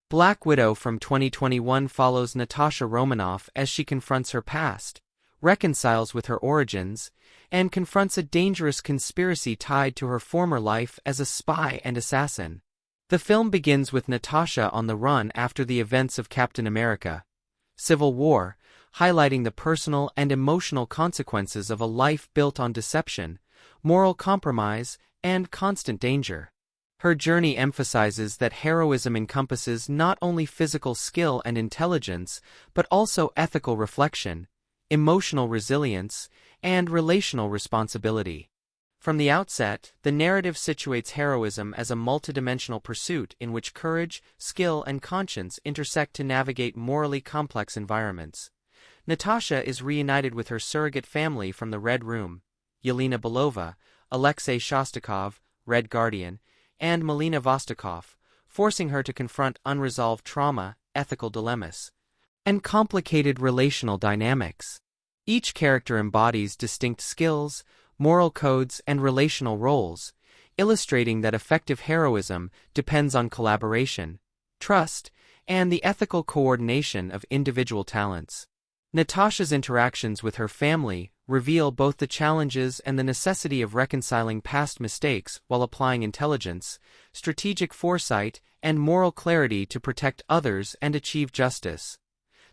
Black Widow from 2021 follows Natasha Romanoff as she confronts her past, reconciles with her origins, and confronts a dangerous conspiracy tied to her former life as a spy and assassin. The film begins with Natasha on the run after the events of Captain America: Civil War, highlighting the personal and emotional consequences of a life built on deception, moral compromise, and constant danger. Her journey emphasizes that heroism encompasses not only physical skill and intelligence, but also ethical reflection, emotional resilience, and relational responsibility. From the outset, the narrative situates heroism as a multidimensional pursuit in which courage, skill, and conscience intersect to navigate morally complex environments. Natasha is reunited with her surrogate family from the Red Room: Yelena Belova, Alexei Shostakov, Red Guardian, and Melina Vostokov, forcing her to confront unresolved trauma, ethical dilemmas, and complicated relational dynamics. Each character embodies distinct skills, moral codes, and relational roles, illustrating that effective heroism depends on collaboration, trust, and the ethical coordination of individual talents. Natasha's interactions with her family reveal both the challenges and the necessity of reconciling past mistakes while applying intelligence, strategic foresight, and moral clarity to protect others and achieve justice.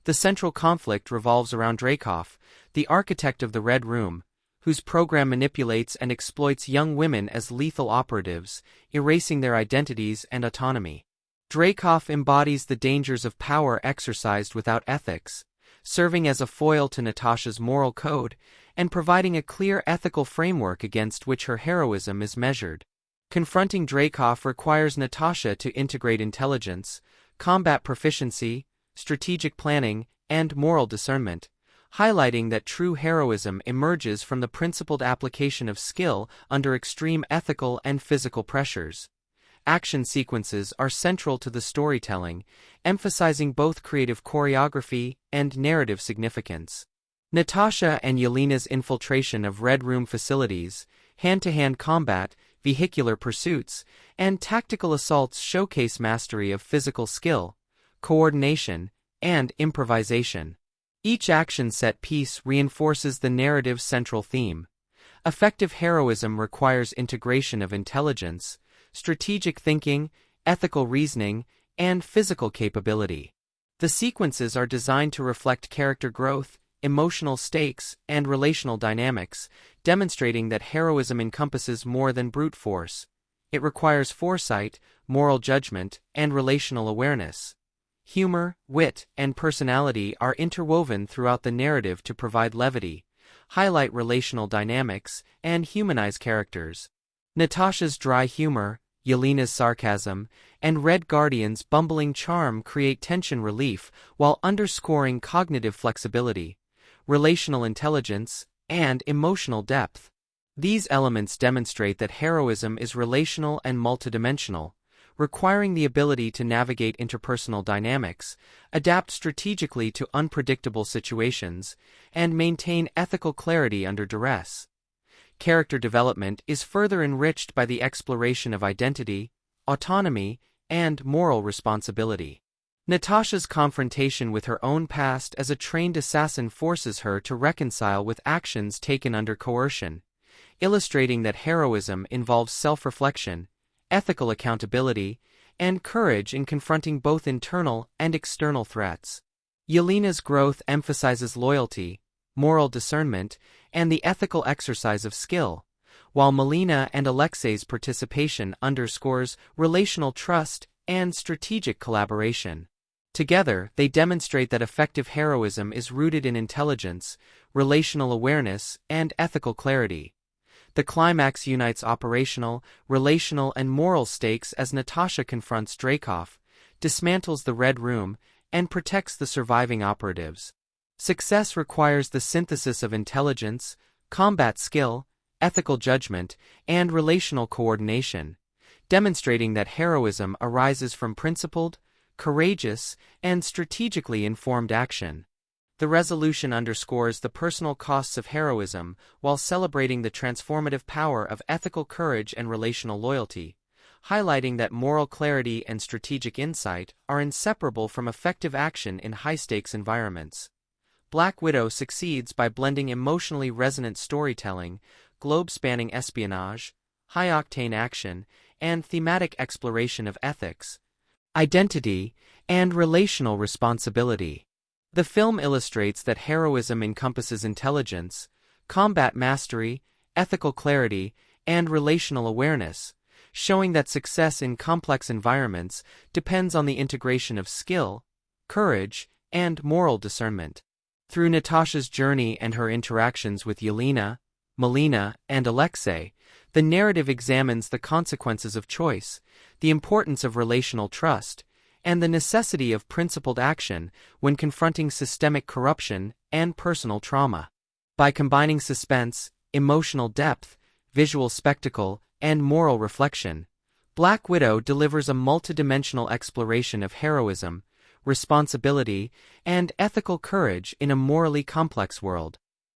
The central conflict revolves around Dreykov, the architect of the Red Room, whose program manipulates and exploits young women as lethal operatives, erasing their identities and autonomy. Dreykov embodies the dangers of power exercised without ethics, serving as a foil to Natasha's moral code and providing a clear ethical framework against which her heroism is measured. Confronting Dreykov requires Natasha to integrate intelligence, combat proficiency, strategic planning, and moral discernment, highlighting that true heroism emerges from the principled application of skill under extreme ethical and physical pressures. Action sequences are central to the storytelling, emphasizing both creative choreography and narrative significance. Natasha and Yelena's infiltration of Red Room facilities, hand-to-hand combat, vehicular pursuits, and tactical assaults showcase mastery of physical skill, coordination, and improvisation. Each action set piece reinforces the narrative's central theme. Effective heroism requires integration of intelligence, strategic thinking, ethical reasoning, and physical capability. The sequences are designed to reflect character growth, emotional stakes, and relational dynamics, demonstrating that heroism encompasses more than brute force. It requires foresight, moral judgment, and relational awareness. Humor, wit, and personality are interwoven throughout the narrative to provide levity, highlight relational dynamics, and humanize characters. Natasha's dry humor, Yelena's sarcasm, and Red Guardian's bumbling charm create tension relief while underscoring cognitive flexibility, relational intelligence, and emotional depth. These elements demonstrate that heroism is relational and multidimensional, requiring the ability to navigate interpersonal dynamics, adapt strategically to unpredictable situations, and maintain ethical clarity under duress. Character development is further enriched by the exploration of identity, autonomy, and moral responsibility. Natasha's confrontation with her own past as a trained assassin forces her to reconcile with actions taken under coercion, illustrating that heroism involves self-reflection, ethical accountability, and courage in confronting both internal and external threats. Yelena's growth emphasizes loyalty, moral discernment, and the ethical exercise of skill, while Melina and Alexei's participation underscores relational trust and strategic collaboration. Together, they demonstrate that effective heroism is rooted in intelligence, relational awareness, and ethical clarity. The climax unites operational, relational, and moral stakes as Natasha confronts Dreykov, dismantles the Red Room, and protects the surviving operatives. Success requires the synthesis of intelligence, combat skill, ethical judgment, and relational coordination, demonstrating that heroism arises from principled, courageous, and strategically informed action. The resolution underscores the personal costs of heroism while celebrating the transformative power of ethical courage and relational loyalty, highlighting that moral clarity and strategic insight are inseparable from effective action in high-stakes environments. Black Widow succeeds by blending emotionally resonant storytelling, globe-spanning espionage, high-octane action, and thematic exploration of ethics, identity, and relational responsibility. The film illustrates that heroism encompasses intelligence, combat mastery, ethical clarity, and relational awareness, showing that success in complex environments depends on the integration of skill, courage, and moral discernment. Through Natasha's journey and her interactions with Yelena, Melina, and Alexei, the narrative examines the consequences of choice, the importance of relational trust, and the necessity of principled action when confronting systemic corruption and personal trauma. By combining suspense, emotional depth, visual spectacle, and moral reflection, Black Widow delivers a multidimensional exploration of heroism, responsibility, and ethical courage in a morally complex world.